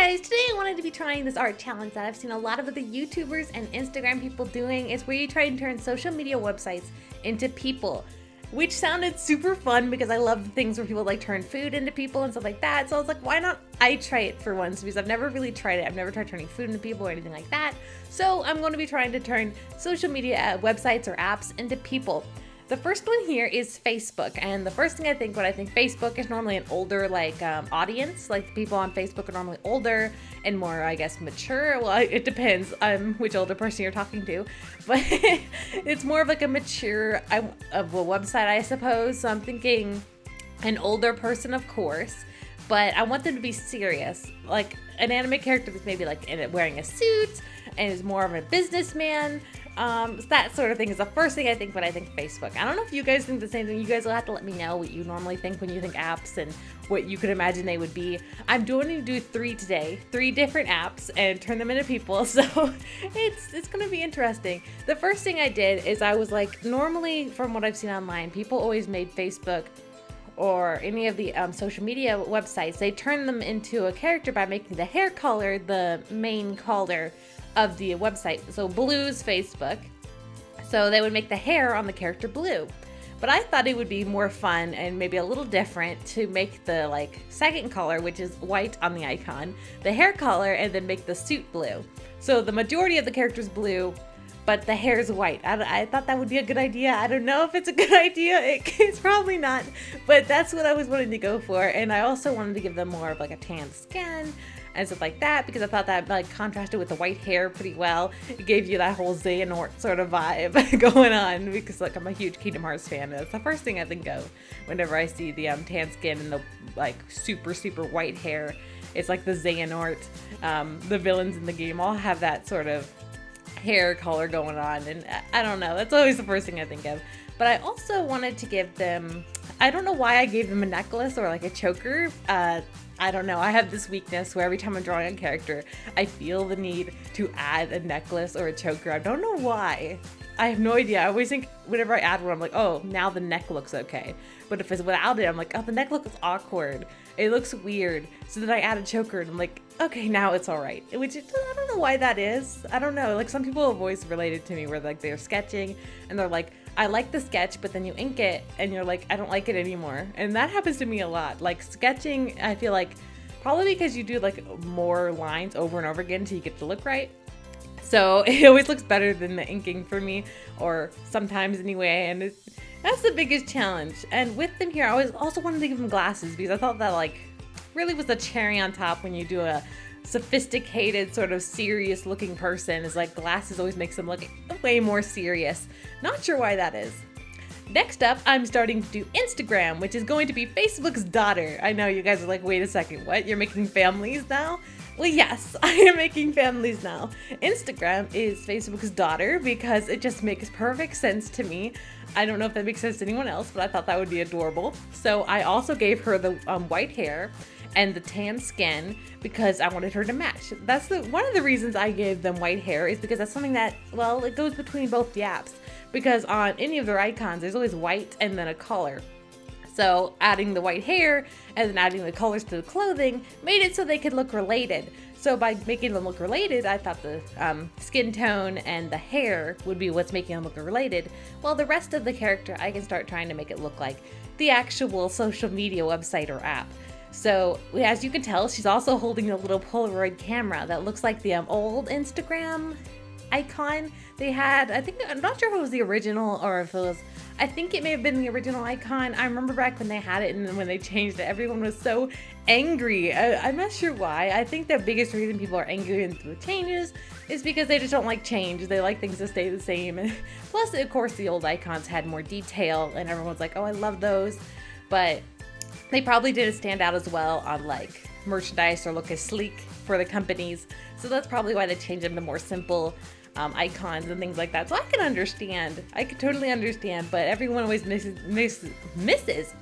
guys, today I wanted to be trying this art challenge that I've seen a lot of other YouTubers and Instagram people doing. It's where you try and turn social media websites into people, which sounded super fun because I love the things where people like turn food into people and stuff like that. So I was like, why not I try it for once, because I've never really tried it. I've never tried turning food into people or anything like that. So I'm going to be trying to turn social media websites or apps into people. The first one here is Facebook, and the first thing I think when I think Facebook is normally an older audience. Like the people on Facebook are normally older and more, I guess, mature. Well, it depends which older person you're talking to, but it's more of like a mature of a website, I suppose. So I'm thinking an older person, of course, but I want them to be serious, like an anime character that's maybe like wearing a suit and is more of a businessman. That sort of thing is the first thing I think when I think Facebook. I don't know if you guys think the same thing. You guys will have to let me know what you normally think when you think apps and what you could imagine they would be. I'm going to do 3 today, 3 different apps, and turn them into people. So it's going to be interesting. The first thing I did is I was like, normally from what I've seen online, people always made Facebook or any of the social media websites, they turn them into a character by making the hair color the main color of the website. So blue's Facebook, so they would make the hair on the character blue. But I thought it would be more fun and maybe a little different to make the second color, which is white on the icon, the hair color, and then make the suit blue. So the majority of the character's blue, but the hair is white. I thought that would be a good idea. I don't know if it's a good idea. It's probably not, but that's what I was wanting to go for. And I also wanted to give them more of like a tan skin and stuff like that, because I thought that contrasted with the white hair pretty well. It gave you that whole Xehanort sort of vibe going on, because I'm a huge Kingdom Hearts fan. That's the first thing I think of whenever I see the tan skin and the super white hair. It's like the Xehanort. The villains in the game all have that sort of hair color going on, and I don't know, that's always the first thing I think of. But I also wanted to give them, I don't know why I gave them a necklace or like a choker. I don't know, I have this weakness where every time I'm drawing a character, I feel the need to add a necklace or a choker. I don't know why. I have no idea. I always think whenever I add one, I'm like, oh, now the neck looks okay. But if it's without it, I'm like, oh, the neck looks awkward. It looks weird. So then I add a choker and I'm like, okay, now it's all right. Which, I don't know why that is. I don't know. Like, some people have always related to me where they're sketching and they're like, I like the sketch, but then you ink it and you're like, I don't like it anymore. And that happens to me a lot. Like sketching, I feel like probably because you do more lines over and over again until you get the look right. So it always looks better than the inking for me, or sometimes anyway. And that's the biggest challenge. And with them here, I also wanted to give them glasses, because I thought that really was the cherry on top when you do a sophisticated sort of serious looking person, is glasses always makes them look way more serious. Not sure why that is. Next up, I'm starting to do Instagram, which is going to be Facebook's daughter. I know you guys are like, wait a second, what? You're making families now? Well, yes, I am making families now. Instagram is Facebook's daughter because it just makes perfect sense to me. I don't know if that makes sense to anyone else, but I thought that would be adorable. So I also gave her the white hair and the tan skin because I wanted her to match. That's one of the reasons I gave them white hair, is because that's something that, well, it goes between both the apps. Because on any of their icons, there's always white and then a color. So adding the white hair and then adding the colors to the clothing made it so they could look related. So by making them look related, I thought the skin tone and the hair would be what's making them look related, while the rest of the character, I can start trying to make it look like the actual social media website or app. So as you can tell, she's also holding a little Polaroid camera that looks like the old Instagram icon they had. I'm not sure if it was the original or if it was, I think it may have been the original icon. I remember back when they had it, and then when they changed it, everyone was so angry. I'm not sure why. I think the biggest reason people are angry with the changes is because they just don't like change. They like things to stay the same. And plus, of course, the old icons had more detail, and everyone's like, oh, I love those. But they probably didn't stand out as well on merchandise or look as sleek for the companies. So that's probably why they changed them to more simple icons and things like that. So I can understand. I could totally understand, but everyone always misses,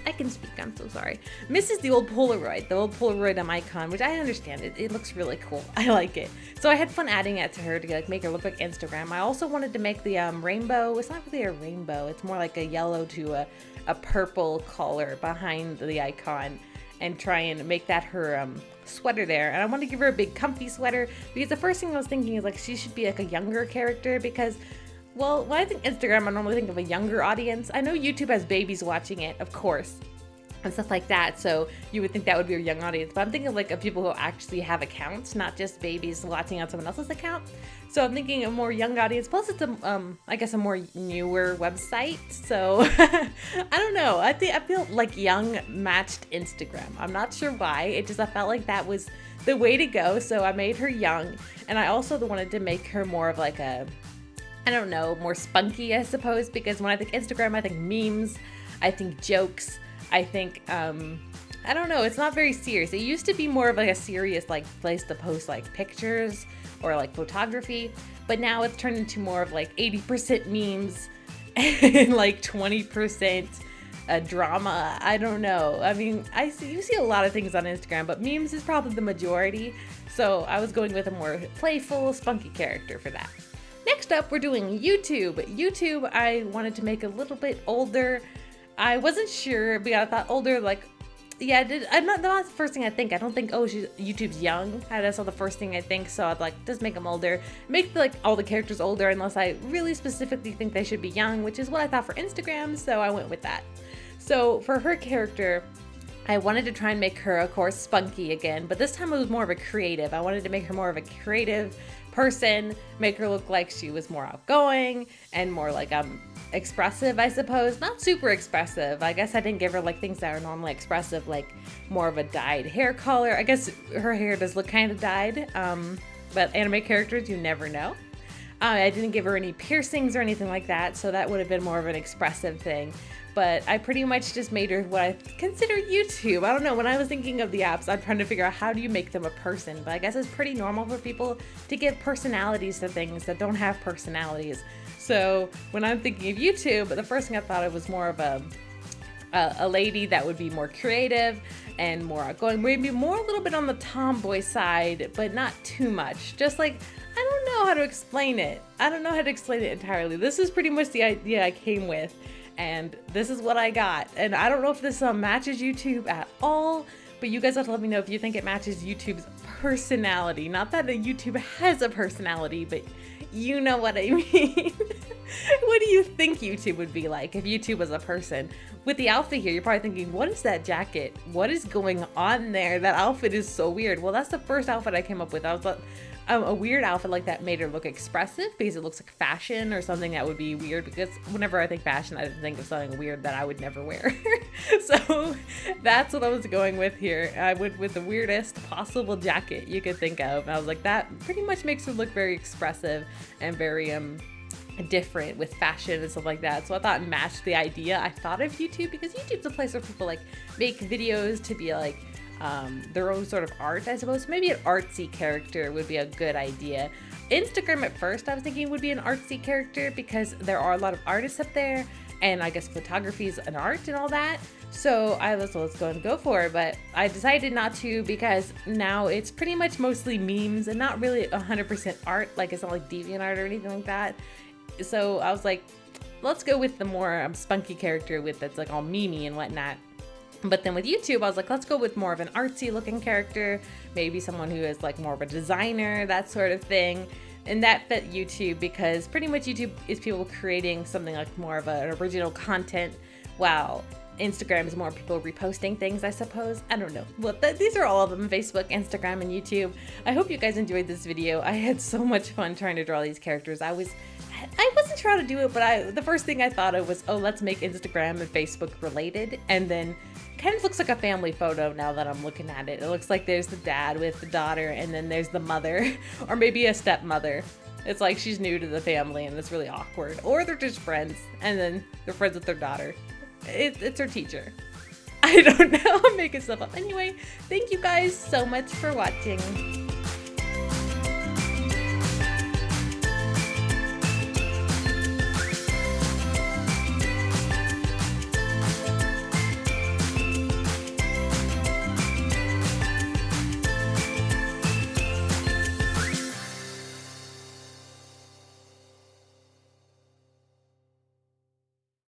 I can speak, I'm so sorry. Misses the old Polaroid icon, which I understand. It looks really cool. I like it. So I had fun adding it to her to make her look like Instagram. I also wanted to make the rainbow. It's not really a rainbow. It's more like a yellow to a purple color behind the icon. and try and make that her sweater there. And I want to give her a big comfy sweater because the first thing I was thinking is like she should be like a younger character because, well, when I think Instagram, I normally think of a younger audience. I know YouTube has babies watching it, of course, and stuff like that, so you would think that would be a young audience, but I'm thinking of like of people who actually have accounts, not just babies watching on someone else's account. So I'm thinking a more young audience, plus it's a I guess a more newer website, so I don't know, I feel like young matched Instagram. I'm not sure why, I felt like that was the way to go, so I made her young. And I also wanted to make her more of like a, I don't know, more spunky, I suppose, because when I think Instagram, I think memes, I think jokes, I think, I don't know, it's not very serious. It used to be more of like a serious like place to post like pictures or like photography, but now it's turned into more of like 80% memes and like 20% drama. I don't know. I mean, you see a lot of things on Instagram, but memes is probably the majority. So I was going with a more playful, spunky character for that. Next up, we're doing YouTube. YouTube, I wanted to make a little bit older. I wasn't sure, but I thought older, like, yeah, that's the first thing I think. I don't think, oh, YouTube's young. That's not the first thing I think, so I'd like, just make them older. Make like all the characters older unless I really specifically think they should be young, which is what I thought for Instagram, so I went with that. So for her character, I wanted to try and make her, of course, spunky again, but this time it was more of a creative. I wanted to make her more of a creative person, make her look like she was more outgoing and more like expressive, I suppose. Not super expressive. I guess I didn't give her like things that are normally expressive, like more of a dyed hair color. I guess her hair does look kind of dyed, but anime characters, you never know. I didn't give her any piercings or anything like that, so that would have been more of an expressive thing. But I pretty much just made her what I consider YouTube. I don't know, when I was thinking of the apps, I'm trying to figure out how do you make them a person, but I guess it's pretty normal for people to give personalities to things that don't have personalities. So when I'm thinking of YouTube, the first thing I thought of was more of a lady that would be more creative and more outgoing, maybe more a little bit on the tomboy side, but not too much. Just like, I don't know how to explain it. I don't know how to explain it entirely. This is pretty much the idea I came with, and this is what I got. And I don't know if this matches YouTube at all, but you guys have to let me know if you think it matches YouTube's personality. Not that YouTube has a personality, but you know what I mean. What do you think YouTube would be like if YouTube was a person? With the outfit here, you're probably thinking, what is that jacket? What is going on there? That outfit is so weird. Well, that's the first outfit I came up with. I was like, a weird outfit like that made her look expressive because it looks like fashion or something that would be weird, because whenever I think fashion, I think of something weird that I would never wear. So that's what I was going with here. I went with the weirdest possible jacket you could think of. And I was like, that pretty much makes her look very expressive and very different with fashion and stuff like that. So I thought it matched the idea I thought of YouTube, because YouTube's a place where people like make videos to be like their own sort of art, I suppose. Maybe an artsy character would be a good idea. Instagram at first I was thinking would be an artsy character because there are a lot of artists up there, and I guess photography is an art and all that. So I was, let's go for it, but I decided not to because now it's pretty much mostly memes and not really 100% art. Like, it's not like DeviantArt or anything like that. So I was like, let's go with the more spunky character with that's like all memey and whatnot. But then with YouTube, I was like, let's go with more of an artsy looking character, maybe someone who is like more of a designer, that sort of thing. And that fit YouTube because pretty much YouTube is people creating something like more of an original content, while Instagram is more people reposting things, I suppose. I don't know. Well, these are all of them: Facebook, Instagram, and YouTube. I hope you guys enjoyed this video. I had so much fun trying to draw these characters. I wasn't sure how to do it, but the first thing I thought of was, oh, let's make Instagram and Facebook related. And then kind of looks like a family photo now that I'm looking at it. It looks like there's the dad with the daughter, and then there's the mother, or maybe a stepmother. It's like she's new to the family and it's really awkward. Or they're just friends, and then they're friends with their daughter. It's her teacher. I don't know, I'm making stuff up. Anyway, thank you guys so much for watching.